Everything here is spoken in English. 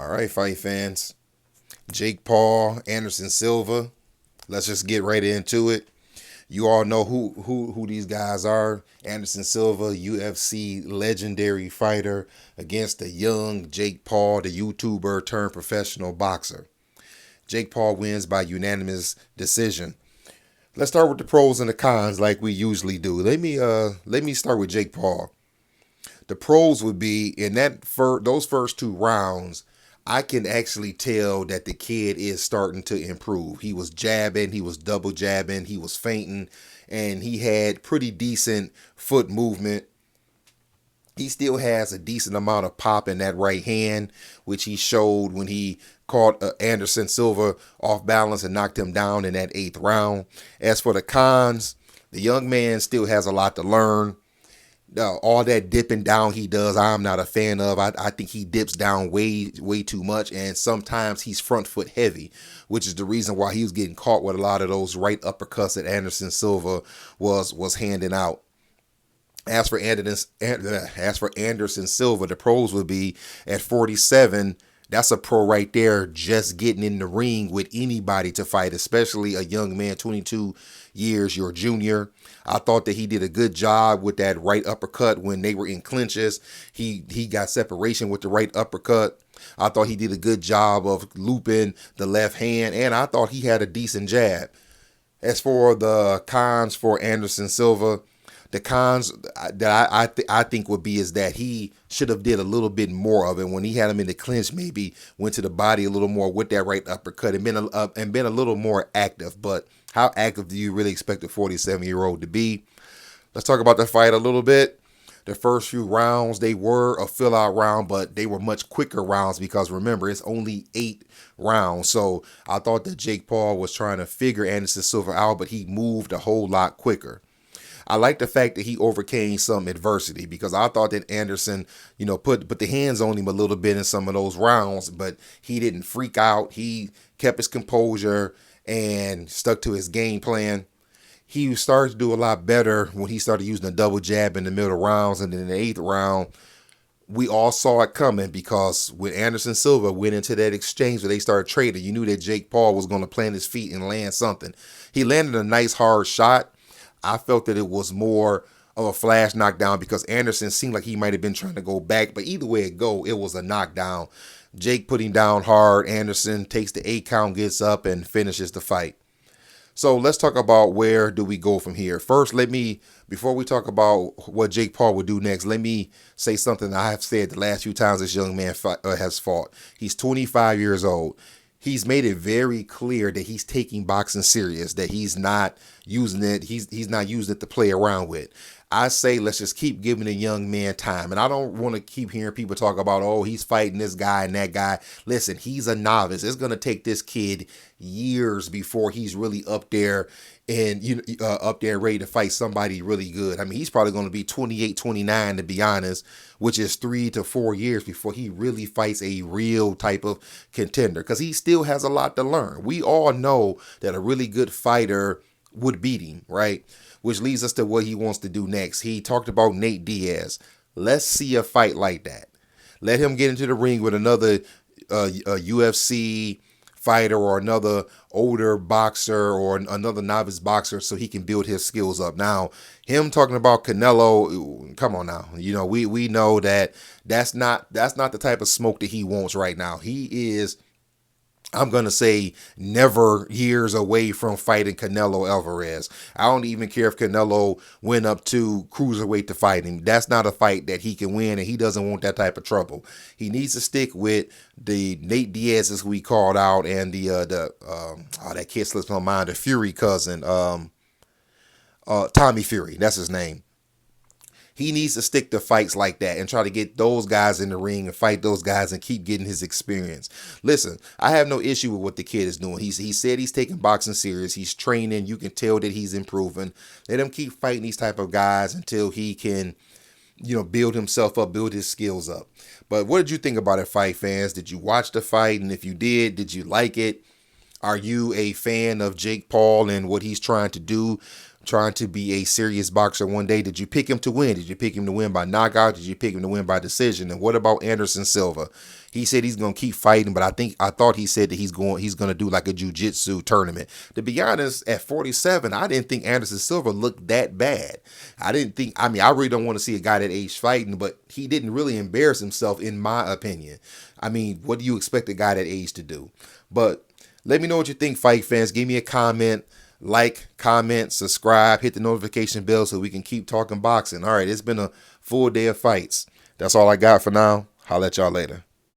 All right, fight fans. Jake Paul, Anderson Silva. Let's just get right into it. You all know who these guys are. Anderson Silva, UFC legendary fighter against the young Jake Paul, the YouTuber turned professional boxer. Jake Paul wins by unanimous decision. Let's start with the pros and the cons like we usually do. Let me start with Jake Paul. The pros would be in those first two rounds. I can actually tell that the kid is starting to improve. He was jabbing, he was double jabbing, he was feinting, and he had pretty decent foot movement. He still has a decent amount of pop in that right hand, which he showed when he caught Anderson Silva off balance and knocked him down in that eighth round. As for the cons, the young man still has a lot to learn. All that dipping down he does, I'm not a fan of. I think he dips down way too much, and sometimes he's front foot heavy, which is the reason why he was getting caught with a lot of those right uppercuts that Anderson Silva was handing out. As for Anderson Silva, the pros would be at 47. That's a pro right there, just getting in the ring with anybody to fight, especially a young man, 22 years, your junior. I thought that he did a good job with that right uppercut when they were in clinches. He got separation with the right uppercut. I thought he did a good job of looping the left hand, and I thought he had a decent jab. As for the cons for Anderson Silva, the cons that I think would be is that he should have did a little bit more of it when he had him in the clinch. Maybe went to the body a little more with that right uppercut and been a little more active. But how active do you really expect a 47-year-old to be? Let's talk about the fight a little bit. The first few rounds, they were a fill-out round, but they were much quicker rounds because remember, it's only 8 rounds. So I thought that Jake Paul was trying to figure Anderson Silva out, but he moved a whole lot quicker. I like the fact that he overcame some adversity because I thought that Anderson, put the hands on him a little bit in some of those rounds, but he didn't freak out. He kept his composure and stuck to his game plan. He started to do a lot better when he started using the double jab in the middle rounds, and then in the 8th round, we all saw it coming because when Anderson Silva went into that exchange where they started trading, you knew that Jake Paul was going to plant his feet and land something. He landed a nice hard shot. I felt that it was more of a flash knockdown because Anderson seemed like he might have been trying to go back. But either way it go, it was a knockdown. Jake put him down hard. Anderson takes the 8 count, gets up, and finishes the fight. So let's talk about where do we go from here. First, before we talk about what Jake Paul would do next, let me say something I have said the last few times this young man has fought. He's 25 years old. He's made it very clear that he's taking boxing serious, that he's not using it. He's not using it to play around with. I say let's just keep giving the young man time. And I don't want to keep hearing people talk about, oh, he's fighting this guy and that guy. Listen, he's a novice. It's going to take this kid years before he's really up there and up there ready to fight somebody really good. I mean, he's probably going to be 28, 29 to be honest, which is 3 to 4 years before he really fights a real type of contender because he still has a lot to learn. We all know that a really good fighter would beat him, right? Which leads us to what he wants to do next. He talked about Nate Diaz. Let's see a fight like that. Let him get into the ring with another UFC fighter or another older boxer or another novice boxer so he can build his skills up. Now, him talking about Canelo, come on now. We know that that's not the type of smoke that he wants right now. He is, I'm going to say, never years away from fighting Canelo Alvarez. I don't even care if Canelo went up to cruiserweight to fight him. That's not a fight that he can win, and he doesn't want that type of trouble. He needs to stick with the Nate Diaz's we called out and that kid slips my mind, the Fury cousin, Tommy Fury. That's his name. He needs to stick to fights like that and try to get those guys in the ring and fight those guys and keep getting his experience. Listen, I have no issue with what the kid is doing. He said he's taking boxing serious. He's training. You can tell that he's improving. Let him keep fighting these type of guys until he can, build himself up, build his skills up. But what did you think about it, fight fans? Did you watch the fight? And if you did you like it? Are you a fan of Jake Paul and what he's trying to do? trying to be a serious boxer one day. Did you pick him to win? Did you pick him to win by knockout? Did you pick him to win by decision? And what about Anderson Silva? He said he's gonna keep fighting, but I thought he said that he's gonna do like a jiu-jitsu tournament. To be honest, at 47, I didn't think Anderson Silva looked that bad. I mean, I really don't want to see a guy that age fighting, but he didn't really embarrass himself in my opinion. I mean, what do you expect a guy that age to do? But let me know what you think, fight fans. Give me a comment. Like, comment, subscribe, hit the notification bell so we can keep talking boxing. All right, it's been a full day of fights. That's all I got for now. Holla at y'all later.